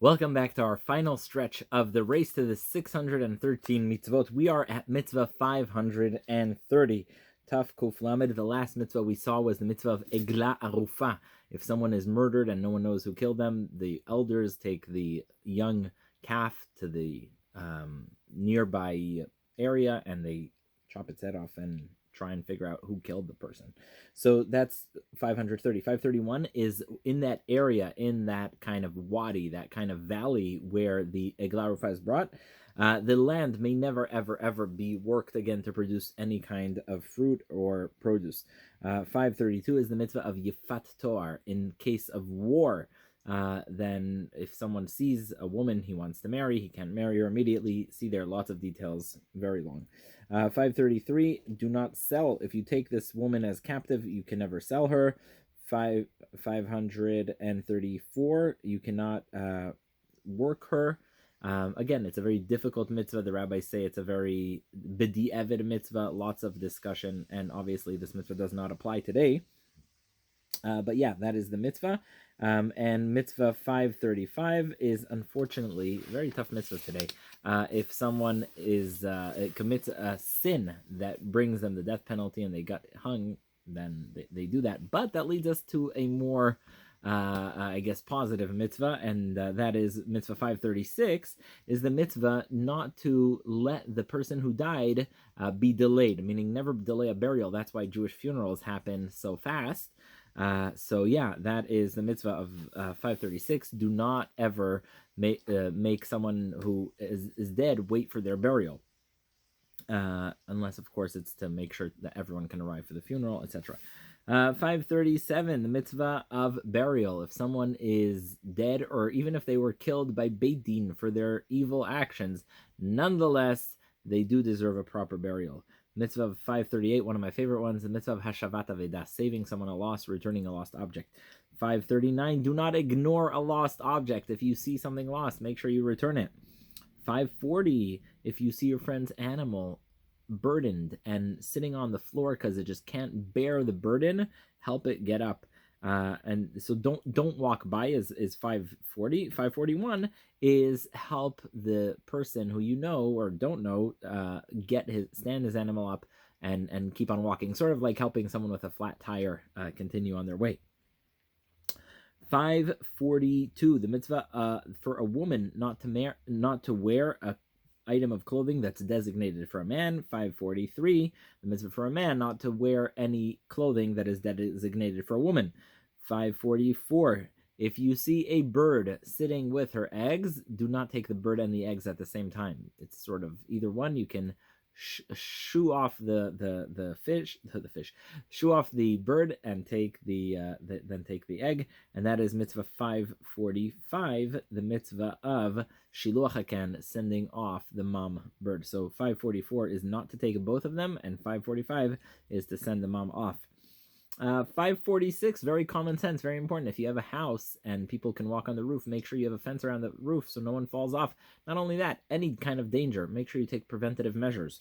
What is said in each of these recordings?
Welcome back to our final stretch of the race to the 613 mitzvot. We are at mitzvah 530. Taf Kuf Lamed. The last mitzvah we saw was the mitzvah of Egla Arufa. If someone is murdered and no one knows who killed them, the elders take the young calf to the nearby area and they chop its head off and try and figure out who killed the person. So that's 530. 531 is in that area, in that kind of wadi, that kind of valley where the Egla Arufa is brought. The land may never, ever, ever be worked again to produce any kind of fruit or produce. 532 is the mitzvah of Yifattoar. In case of war, then if someone sees a woman he wants to marry, he can't marry her immediately. See there, lots of details, very long. 533, do not sell. If you take this woman as captive, you can never sell her. 534, you cannot work her. Again, it's a very difficult mitzvah. The rabbis say it's a very b'di'evid mitzvah, lots of discussion, and obviously this mitzvah does not apply today. But yeah, that is the mitzvah. And mitzvah 535 is unfortunately very tough mitzvah today. If someone commits a sin that brings them the death penalty and they got hung, then they do that. But that leads us to a more, positive mitzvah, and that is mitzvah 536, is the mitzvah not to let the person who died be delayed, meaning never delay a burial. That's why Jewish funerals happen so fast. So yeah, that is the mitzvah of 536. Do not ever make someone who is dead wait for their burial, unless of course it's to make sure that everyone can arrive for the funeral, etc. 537, the mitzvah of burial. If someone is dead, or even if they were killed by Beit Din for their evil actions, nonetheless they do deserve a proper burial. Mitzvah of 538, one of my favorite ones, the mitzvah of Hashavat Avedah, saving someone a lost, returning a lost object. 539, do not ignore a lost object. If you see something lost, make sure you return it. 540, if you see your friend's animal burdened and sitting on the floor because it just can't bear the burden, help it get up. And so don't walk by is 540. 541 is help the person who you know or don't know stand his animal up and keep on walking, sort of like helping someone with a flat tire continue on their way. 542, the mitzvah for a woman not to wear a item of clothing that's designated for a man. 543, the mitzvah for a man not to wear any clothing that is designated for a woman. 544, if you see a bird sitting with her eggs, do not take the bird and the eggs at the same time. It's sort of either one. You can shoo off the fish, shoo off the bird and take then take the egg, and that is mitzvah 545, the mitzvah of shiluach hakan, sending off the mom bird. So 544 is not to take both of them, and 545 is to send the mom off. 546, very common sense, very important. If you have a house and people can walk on the roof, make sure you have a fence around the roof so no one falls off. Not only that, any kind of danger, make sure you take preventative measures.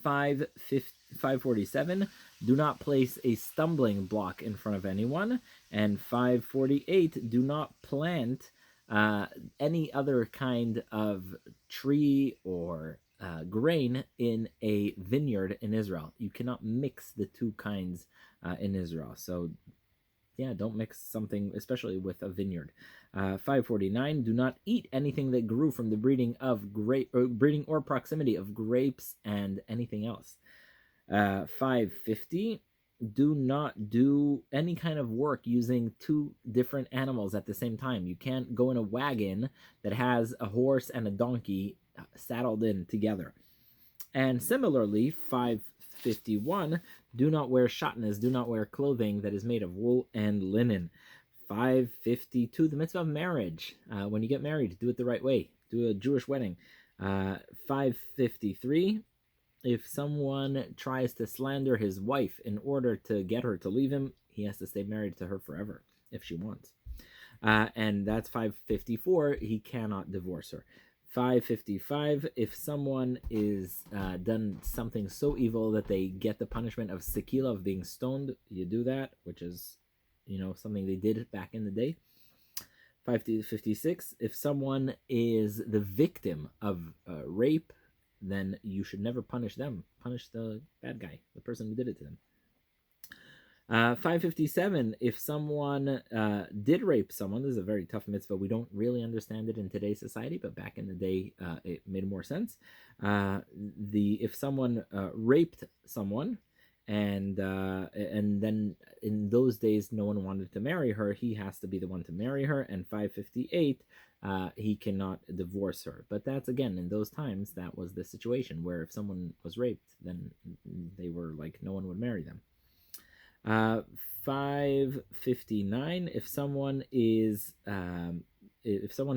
547, do not place a stumbling block in front of anyone. And 548, do not plant any other kind of tree or grain in a vineyard in Israel. You cannot mix the two kinds in Israel. So yeah, don't mix something, especially with a vineyard. 549, do not eat anything that grew from the breeding or proximity of grapes and anything else. 550, do not do any kind of work using two different animals at the same time. You can't go in a wagon that has a horse and a donkey saddled in together. And similarly, 551, do not wear shatnas, do not wear clothing that is made of wool and linen. 552, the mitzvah of marriage. When you get married, do it the right way. Do a Jewish wedding. 553, if someone tries to slander his wife in order to get her to leave him, he has to stay married to her forever if she wants. And that's 554, he cannot divorce her. 555, if someone is done something so evil that they get the punishment of sekila, of being stoned, you do that, which is something they did back in the day. 556, if someone is the victim of rape, then you should never punish them. Punish the bad guy, the person who did it to them. 557, if someone did rape someone, this is a very tough mitzvah. We don't really understand it in today's society, but back in the day, it made more sense. If someone raped someone, and then in those days no one wanted to marry her, he has to be the one to marry her. And 558, he cannot divorce her. But that's, again, in those times, that was the situation where if someone was raped, then they were like, no one would marry them. 559, if someone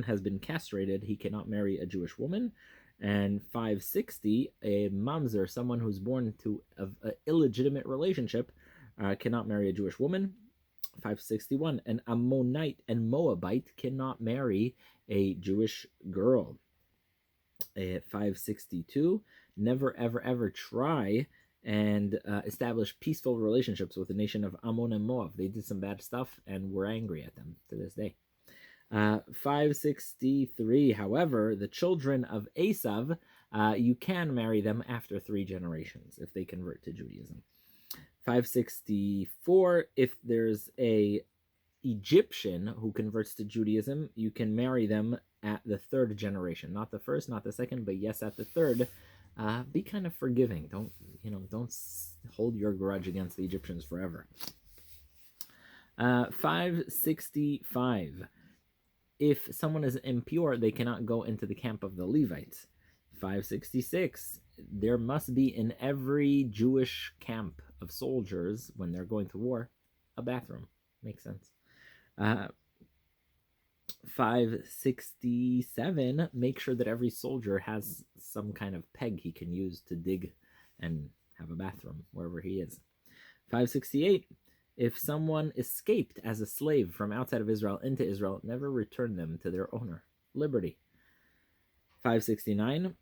has been castrated, he cannot marry a Jewish woman. And 560, a mamzer, someone who's born to an illegitimate relationship, cannot marry a Jewish woman. 561, an Ammonite and Moabite cannot marry a Jewish girl. 562, never ever ever try and establish peaceful relationships with the nation of Ammon and Moab. They did some bad stuff, and we're angry at them to this day. 563, however, the children of Esav, you can marry them after 3 generations if they convert to Judaism. 564, if there's a Egyptian who converts to Judaism, you can marry them at the 3rd generation, not the 1st, not the 2nd, but yes, at the 3rd. Be kind of forgiving. Don't hold your grudge against the Egyptians forever. 565. If someone is impure, they cannot go into the camp of the Levites. 566. There must be in every Jewish camp of soldiers, when they're going to war, a bathroom. Makes sense. 567, make sure that every soldier has some kind of peg he can use to dig and have a bathroom wherever he is. 568, if someone escaped as a slave from outside of Israel into Israel, never return them to their owner. Liberty. 569,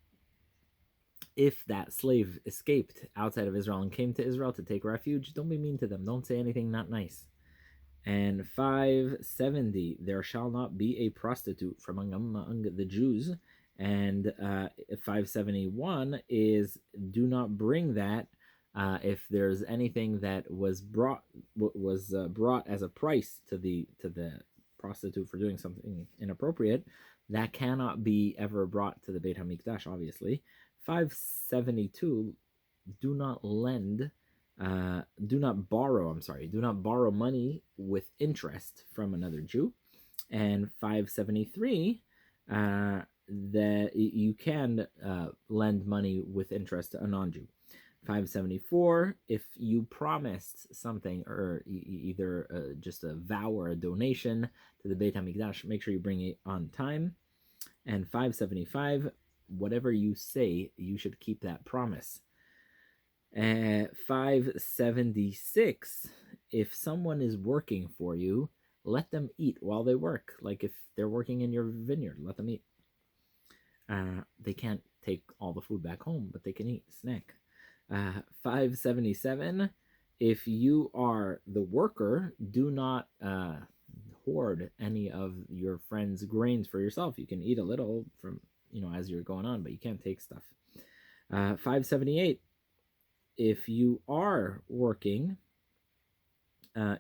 if that slave escaped outside of Israel and came to Israel to take refuge, don't be mean to them. Don't say anything not nice. And 570, there shall not be a prostitute from among the Jews. And 571 is, do not bring that if there's anything that was brought as a price to the prostitute for doing something inappropriate, that cannot be ever brought to the Beit HaMikdash, obviously. 572, do not borrow money with interest from another Jew. And 573, that you can lend money with interest to a non-Jew. 574, if you promised something, or either just a vow or a donation to the Beit HaMikdash, make sure you bring it on time. And 575, whatever you say, you should keep that promise. 576, if someone is working for you, let them eat while they work. Like if they're working in your vineyard, let them eat. They can't take all the food back home, but they can eat, snack. 577, if you are the worker, do not hoard any of your friend's grains for yourself. You can eat a little from, as you're going on, but you can't take stuff. 578, if you are working,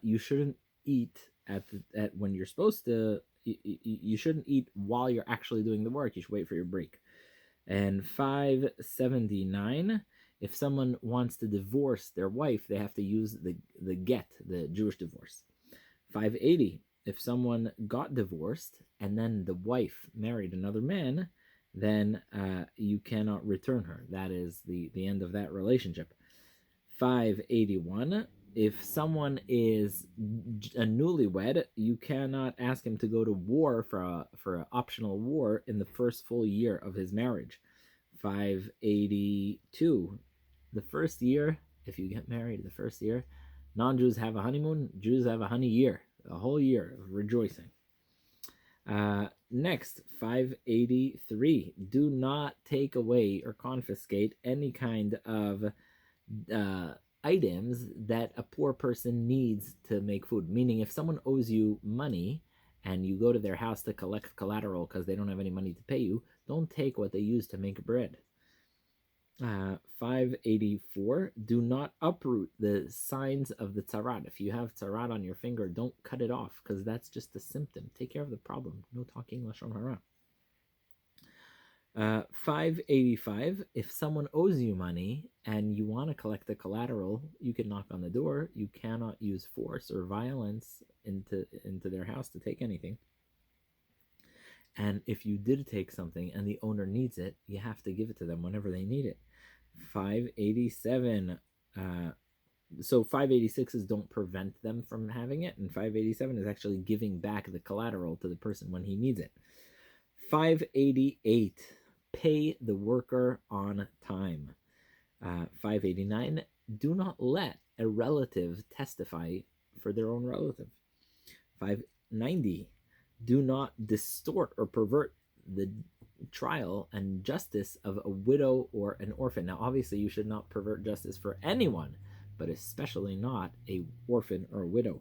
you shouldn't eat at when you're supposed to. You shouldn't eat while you're actually doing the work. You should wait for your break. And 579, if someone wants to divorce their wife, they have to use the get, the Jewish divorce. 580, if someone got divorced and then the wife married another man, then you cannot return her. That is the end of that relationship. 581, if someone is a newlywed, you cannot ask him to go to war for an optional war in the first full year of his marriage. 582, the first year, if you get married the first year, non-Jews have a honeymoon, Jews have a honey year, a whole year of rejoicing. Next, 583, do not take away or confiscate any kind of items that a poor person needs to make food. Meaning, if someone owes you money and you go to their house to collect collateral because they don't have any money to pay you, don't take what they use to make bread. 584, do not uproot the signs of the Tzarat. If you have Tzarat on your finger, don't cut it off because that's just a symptom. Take care of the problem. No talking Lashon Hara. 585, if someone owes you money and you want to collect the collateral, you can knock on the door. You cannot use force or violence into their house to take anything. And if you did take something and the owner needs it, you have to give it to them whenever they need it. 587, so 586 is don't prevent them from having it, and 587 is actually giving back the collateral to the person when he needs it. 588, pay the worker on time. 589, do not let a relative testify for their own relative. 590, do not distort or pervert the trial and justice of a widow or an orphan. Now, obviously, you should not pervert justice for anyone, but especially not a orphan or a widow.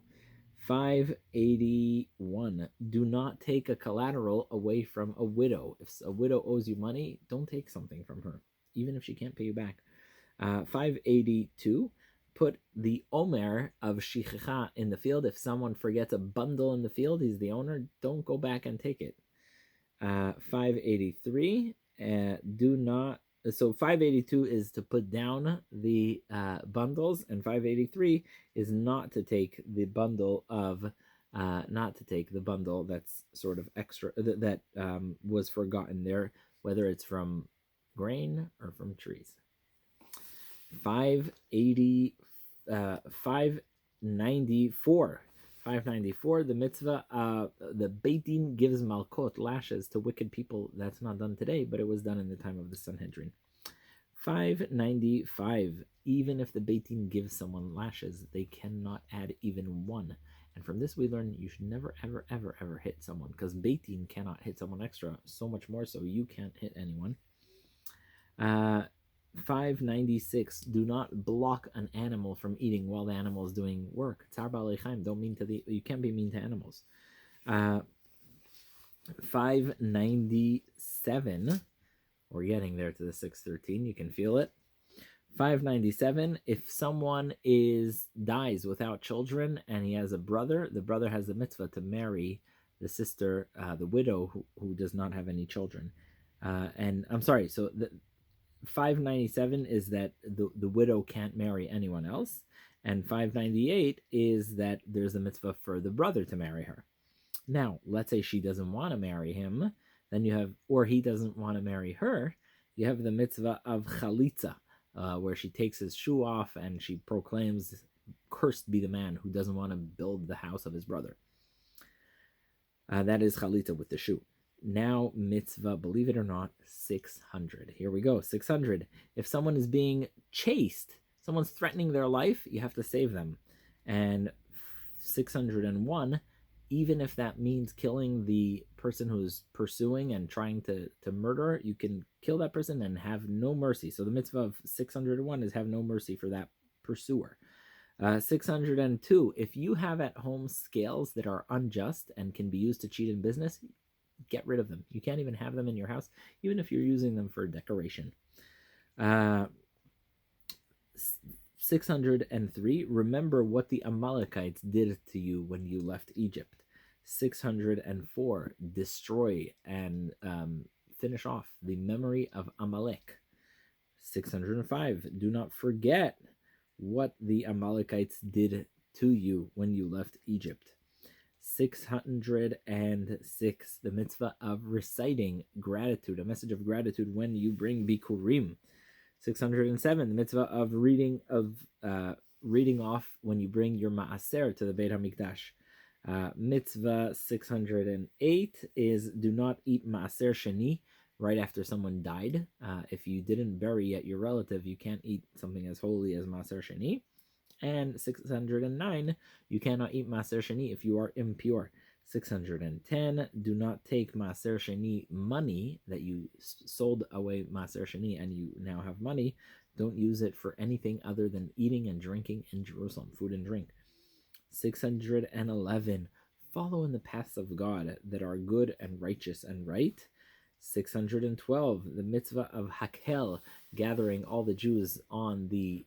581, do not take a collateral away from a widow. If a widow owes you money, don't take something from her, even if she can't pay you back. 582, put the omer of shichicha in the field. If someone forgets a bundle in the field, he's the owner, don't go back and take it. 583, do not. So 582 is to put down the bundles, and 583 is not to take the bundle of that's sort of extra that was forgotten there, whether it's from grain or from trees. 594. 594, the mitzvah, the Beit Din gives malkot, lashes, to wicked people. That's not done today, but it was done in the time of the Sanhedrin. 595, even if the Beit Din gives someone lashes, they cannot add even one. And from this we learn you should never, ever, ever, ever hit someone, because Beit Din cannot hit someone extra, so much more so you can't hit anyone. 596, do not block an animal from eating while the animal is doing work. Tzar ba'alei chaim, you can't be mean to animals. 597, we're getting there to the 613, you can feel it. 597, if someone dies without children and he has a brother, the brother has the mitzvah to marry the sister, the widow who does not have any children. And I'm sorry, so 597 is that the widow can't marry anyone else, and 598 is that there's a mitzvah for the brother to marry her. Now, let's say she doesn't want to marry him, then you have, or he doesn't want to marry her, you have the mitzvah of chalitza, where she takes his shoe off and she proclaims, "Cursed be the man who doesn't want to build the house of his brother." That is chalitza with the shoe. Now, mitzvah, believe it or not, 600. Here we go, 600. If someone is being chased, someone's threatening their life, you have to save them. And 601, even if that means killing the person who's pursuing and trying to murder, you can kill that person and have no mercy. So the mitzvah of 601 is have no mercy for that pursuer. 602, if you have at home scales that are unjust and can be used to cheat in business, get rid of them. You can't even have them in your house, even if you're using them for decoration. 603, remember what the Amalekites did to you when you left Egypt. 604, destroy and finish off the memory of Amalek. 605, do not forget what the Amalekites did to you when you left Egypt. 606, the mitzvah of reciting gratitude, a message of gratitude when you bring bikurim. 607, the mitzvah of reading off when you bring your maaser to the Beit HaMikdash. Mitzvah 608 is do not eat maaser sheni right after someone died. If you didn't bury yet your relative, you can't eat something as holy as maaser sheni. And 609, you cannot eat maaser sheni if you are impure. 610, do not take maaser sheni money that you sold away maaser sheni and you now have money. Don't use it for anything other than eating and drinking in Jerusalem, food and drink. 611, follow in the paths of God that are good and righteous and right. 612, the mitzvah of Hakel, gathering all the Jews on the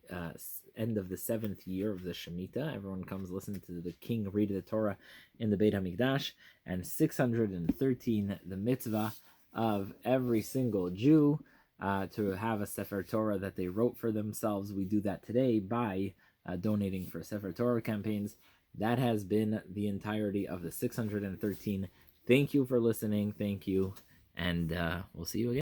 end of the 7th year of the Shemitah. Everyone comes listen to the king read the Torah in the Beit HaMikdash. And 613, the mitzvah of every single Jew to have a Sefer Torah that they wrote for themselves. We do that today by donating for Sefer Torah campaigns. That has been the entirety of the 613. Thank you for listening. Thank you. And we'll see you again.